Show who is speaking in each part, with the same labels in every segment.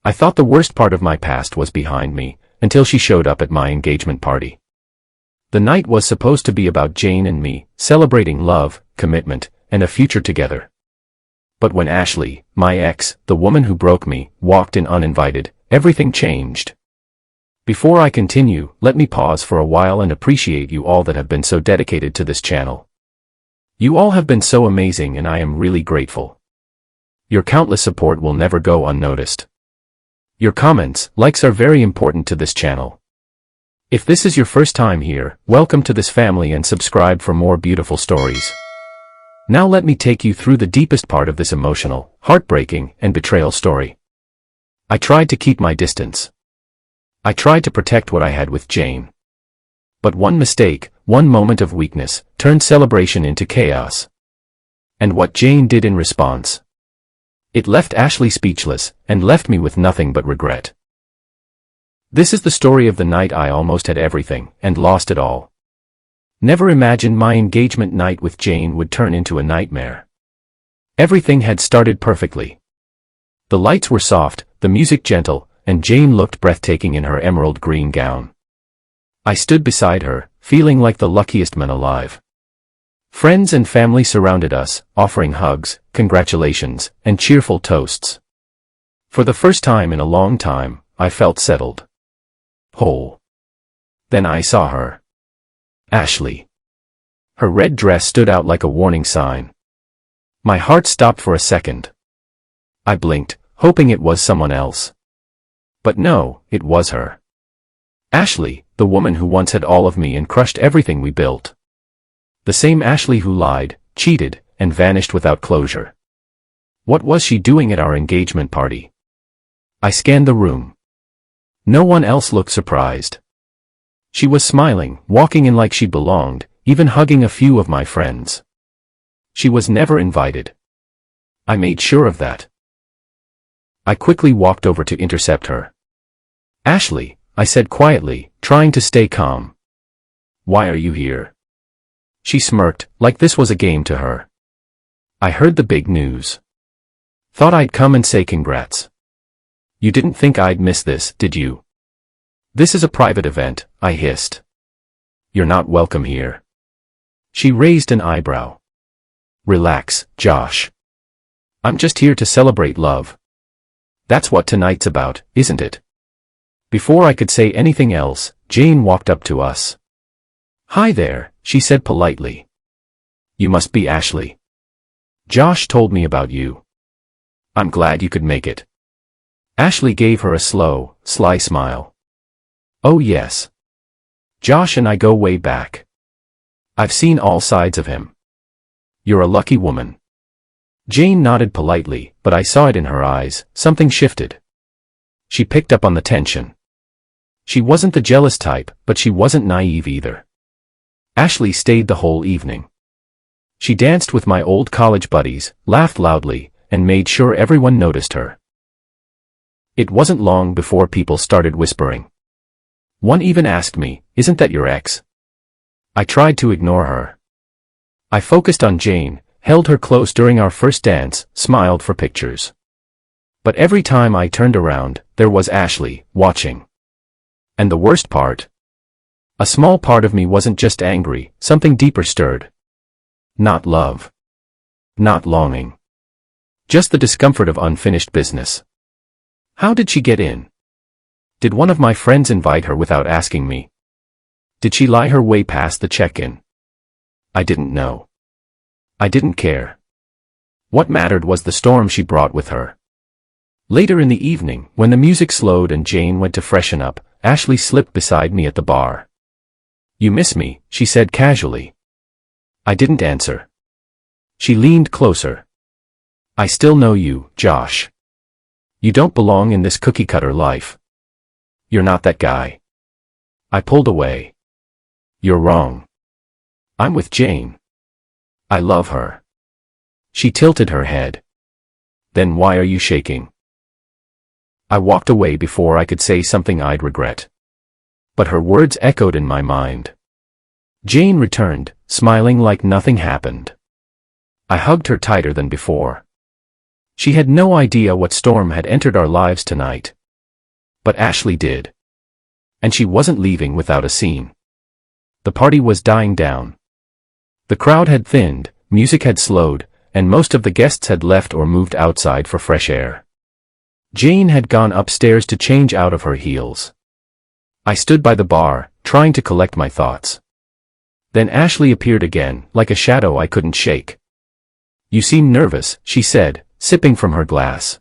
Speaker 1: I thought the worst part of my past was behind me, until she showed up at my engagement party. The night was supposed to be about Jane and me, celebrating love, commitment, and a future together. But when Ashley, my ex, the woman who broke me, walked in uninvited, everything changed. Before I continue, let me pause for a while and appreciate you all that have been so dedicated to this channel. You all have been so amazing and I am really grateful. Your countless support will never go unnoticed. Your comments, likes are very important to this channel. If this is your first time here, welcome to this family and subscribe for more beautiful stories. Now let me take you through the deepest part of this emotional, heartbreaking, and betrayal story. I tried to keep my distance. I tried to protect what I had with Jane. But one mistake, one moment of weakness, turned celebration into chaos. And what Jane did in response? It left Ashley speechless, and left me with nothing but regret. This is the story of the night I almost had everything, and lost it all. Never imagined my engagement night with Jane would turn into a nightmare. Everything had started perfectly. The lights were soft, the music gentle, and Jane looked breathtaking in her emerald green gown. I stood beside her, feeling like the luckiest man alive. Friends and family surrounded us, offering hugs, congratulations, and cheerful toasts. For the first time in a long time, I felt settled. Whole. Then I saw her. Ashley. Her red dress stood out like a warning sign. My heart stopped for a second. I blinked, hoping it was someone else. But no, it was her. Ashley, the woman who once had all of me and crushed everything we built. The same Ashley who lied, cheated, and vanished without closure. What was she doing at our engagement party? I scanned the room. No one else looked surprised. She was smiling, walking in like she belonged, even hugging a few of my friends. She was never invited. I made sure of that. I quickly walked over to intercept her. Ashley, I said quietly, trying to stay calm. Why are you here? She smirked, like this was a game to her. I heard the big news. Thought I'd come and say congrats. You didn't think I'd miss this, did you? This is a private event, I hissed. You're not welcome here. She raised an eyebrow. Relax, Josh. I'm just here to celebrate love. That's what tonight's about, isn't it? Before I could say anything else, Jane walked up to us. Hi there, she said politely. You must be Ashley. Josh told me about you. I'm glad you could make it. Ashley gave her a slow, sly smile. Oh yes. Josh and I go way back. I've seen all sides of him. You're a lucky woman. Jane nodded politely, but I saw it in her eyes, something shifted. She picked up on the tension. She wasn't the jealous type, but she wasn't naive either. Ashley stayed the whole evening. She danced with my old college buddies, laughed loudly, and made sure everyone noticed her. It wasn't long before people started whispering. One even asked me, "Isn't that your ex?" I tried to ignore her. I focused on Jane, held her close during our first dance, smiled for pictures. But every time I turned around, there was Ashley, watching. And the worst part? A small part of me wasn't just angry, something deeper stirred. Not love. Not longing. Just the discomfort of unfinished business. How did she get in? Did one of my friends invite her without asking me? Did she lie her way past the check-in? I didn't know. I didn't care. What mattered was the storm she brought with her. Later in the evening, when the music slowed and Jane went to freshen up, Ashley slipped beside me at the bar. You miss me, she said casually. I didn't answer. She leaned closer. I still know you, Josh. You don't belong in this cookie-cutter life. You're not that guy. I pulled away. You're wrong. I'm with Jane. I love her. She tilted her head. Then why are you shaking? I walked away before I could say something I'd regret. But her words echoed in my mind. Jane returned, smiling like nothing happened. I hugged her tighter than before. She had no idea what storm had entered our lives tonight. But Ashley did. And she wasn't leaving without a scene. The party was dying down. The crowd had thinned, music had slowed, and most of the guests had left or moved outside for fresh air. Jane had gone upstairs to change out of her heels. I stood by the bar, trying to collect my thoughts. Then Ashley appeared again, like a shadow I couldn't shake. "You seem nervous," she said, sipping from her glass.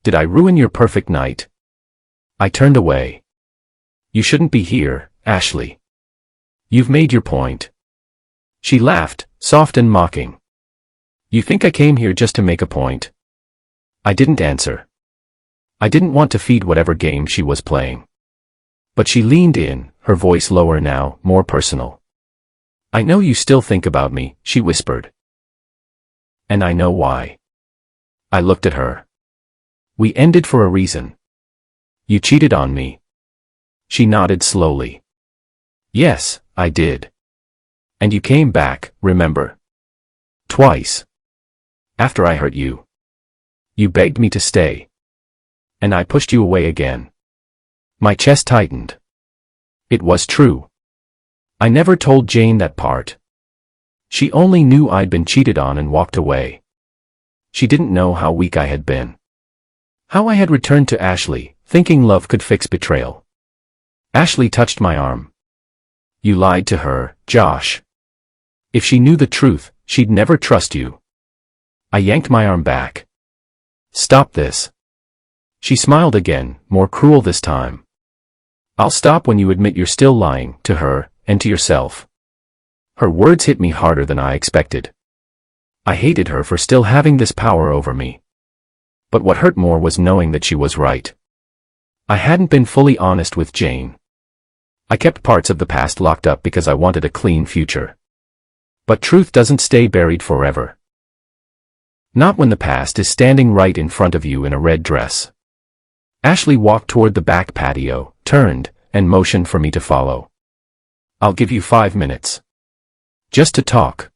Speaker 1: "Did I ruin your perfect night?" I turned away. "You shouldn't be here, Ashley. You've made your point." She laughed, soft and mocking. "You think I came here just to make a point?" I didn't answer. I didn't want to feed whatever game she was playing. But she leaned in, her voice lower now, more personal. "I know you still think about me," she whispered. "And I know why." I looked at her. "We ended for a reason. You cheated on me." She nodded slowly. "Yes, I did. And you came back, remember? Twice. After I hurt you. You begged me to stay. And I pushed you away again." My chest tightened. It was true. I never told Jane that part. She only knew I'd been cheated on and walked away. She didn't know how weak I had been. How I had returned to Ashley, thinking love could fix betrayal. Ashley touched my arm. "You lied to her, Josh. If she knew the truth, she'd never trust you." I yanked my arm back. "Stop this." She smiled again, more cruel this time. "I'll stop when you admit you're still lying, to her, and to yourself." Her words hit me harder than I expected. I hated her for still having this power over me. But what hurt more was knowing that she was right. I hadn't been fully honest with Jane. I kept parts of the past locked up because I wanted a clean future. But truth doesn't stay buried forever. Not when the past is standing right in front of you in a red dress. Ashley walked toward the back patio, turned, and motioned for me to follow. "I'll give you 5 minutes. Just to talk.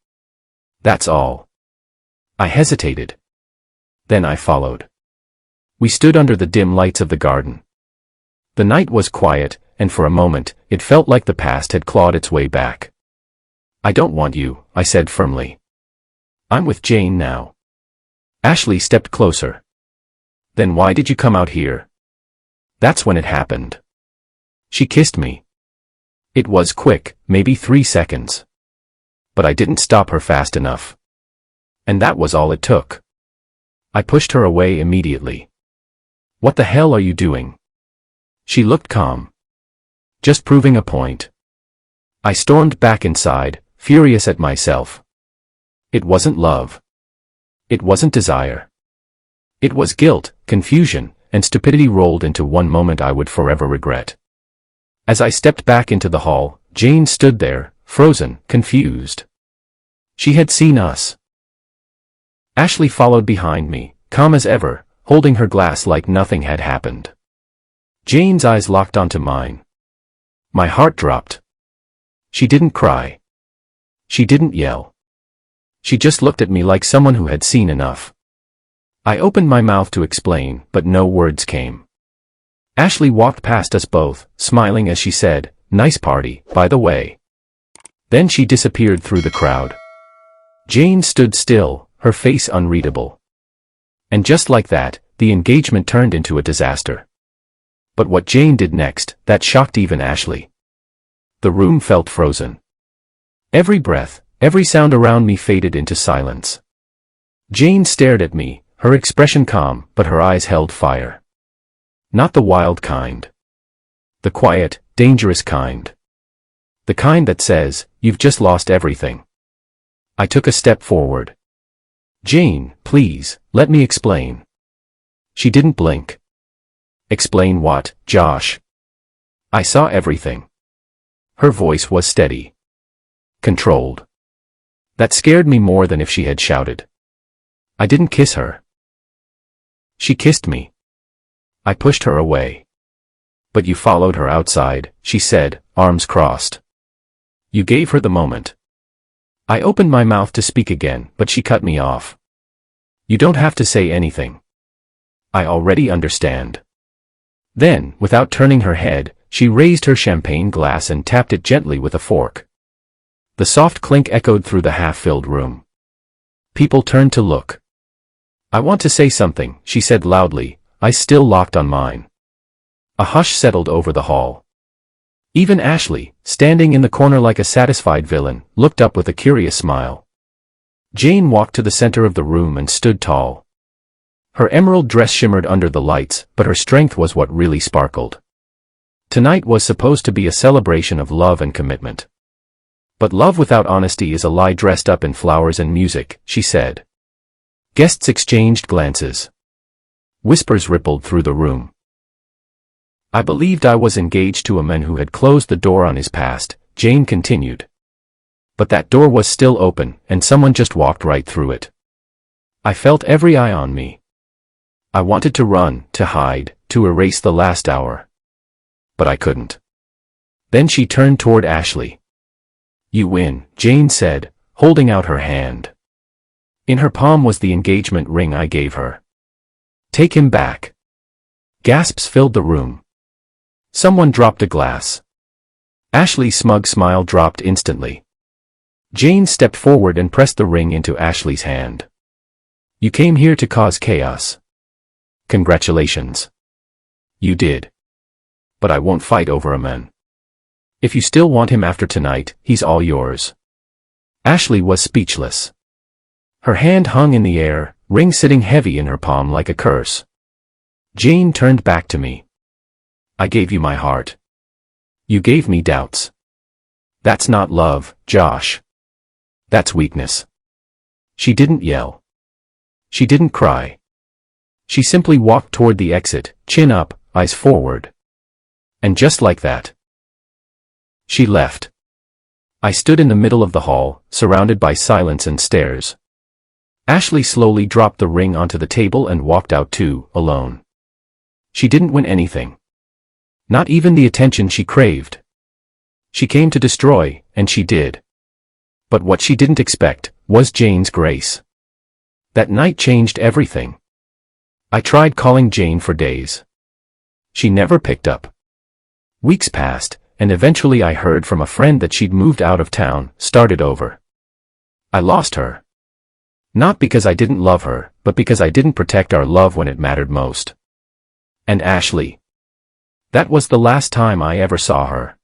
Speaker 1: That's all." I hesitated. Then I followed. We stood under the dim lights of the garden. The night was quiet, and for a moment, it felt like the past had clawed its way back. "I don't want you," I said firmly. "I'm with Jane now." Ashley stepped closer. "Then why did you come out here?" That's when it happened. She kissed me. It was quick, maybe 3 seconds. But I didn't stop her fast enough. And that was all it took. I pushed her away immediately. "What the hell are you doing?" She looked calm. "Just proving a point." I stormed back inside, furious at myself. It wasn't love. It wasn't desire. It was guilt, confusion, and stupidity rolled into one moment I would forever regret. As I stepped back into the hall, Jane stood there, frozen, confused. She had seen us. Ashley followed behind me, calm as ever, holding her glass like nothing had happened. Jane's eyes locked onto mine. My heart dropped. She didn't cry. She didn't yell. She just looked at me like someone who had seen enough. I opened my mouth to explain, but no words came. Ashley walked past us both, smiling as she said, "Nice party, by the way." Then she disappeared through the crowd. Jane stood still, her face unreadable. And just like that, the engagement turned into a disaster. But what Jane did next, that shocked even Ashley. The room felt frozen. Every breath, every sound around me faded into silence. Jane stared at me, her expression calm, but her eyes held fire. Not the wild kind. The quiet, dangerous kind. The kind that says, "You've just lost everything." I took a step forward. "Jane, please, let me explain." She didn't blink. "Explain what, Josh?" I saw everything. Her voice was steady. Controlled. That scared me more than if she had shouted. I didn't kiss her. She kissed me. I pushed her away. "But you followed her outside," she said, arms crossed. "You gave her the moment." I opened my mouth to speak again, but she cut me off. "You don't have to say anything. I already understand." Then, without turning her head, she raised her champagne glass and tapped it gently with a fork. The soft clink echoed through the half-filled room. People turned to look. "I want to say something," she said loudly, eyes still locked on mine. A hush settled over the hall. Even Ashley, standing in the corner like a satisfied villain, looked up with a curious smile. Jane walked to the center of the room and stood tall. Her emerald dress shimmered under the lights, but her strength was what really sparkled. Tonight was supposed to be a celebration of love and commitment. But love without honesty is a lie dressed up in flowers and music, she said. Guests exchanged glances. Whispers rippled through the room. I believed I was engaged to a man who had closed the door on his past, Jane continued. But that door was still open, and someone just walked right through it. I felt every eye on me. I wanted to run, to hide, to erase the last hour. But I couldn't. Then she turned toward Ashley. "You win," Jane said, holding out her hand. In her palm was the engagement ring I gave her. "Take him back." Gasps filled the room. Someone dropped a glass. Ashley's smug smile dropped instantly. Jane stepped forward and pressed the ring into Ashley's hand. "You came here to cause chaos. Congratulations. You did. But I won't fight over a man. If you still want him after tonight, he's all yours." Ashley was speechless. Her hand hung in the air, ring sitting heavy in her palm like a curse. Jane turned back to me. "I gave you my heart. You gave me doubts. That's not love, Josh. That's weakness." She didn't yell. She didn't cry. She simply walked toward the exit, chin up, eyes forward. And just like that, she left. I stood in the middle of the hall, surrounded by silence and stares. Ashley slowly dropped the ring onto the table and walked out too, alone. She didn't win anything. Not even the attention she craved. She came to destroy, and she did. But what she didn't expect was Jane's grace. That night changed everything. I tried calling Jane for days. She never picked up. Weeks passed, and eventually I heard from a friend that she'd moved out of town, started over. I lost her. Not because I didn't love her, but because I didn't protect our love when it mattered most. And Ashley. That was the last time I ever saw her.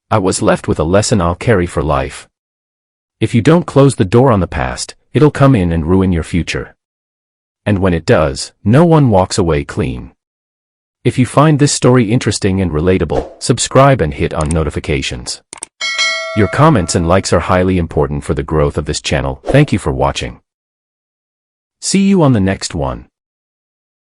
Speaker 1: I was left with a lesson I'll carry for life. If you don't close the door on the past, it'll come in and ruin your future. And when it does, no one walks away clean. If you find this story interesting and relatable, subscribe and hit on notifications. Your comments and likes are highly important for the growth of this channel. Thank you for watching. See you on the next one.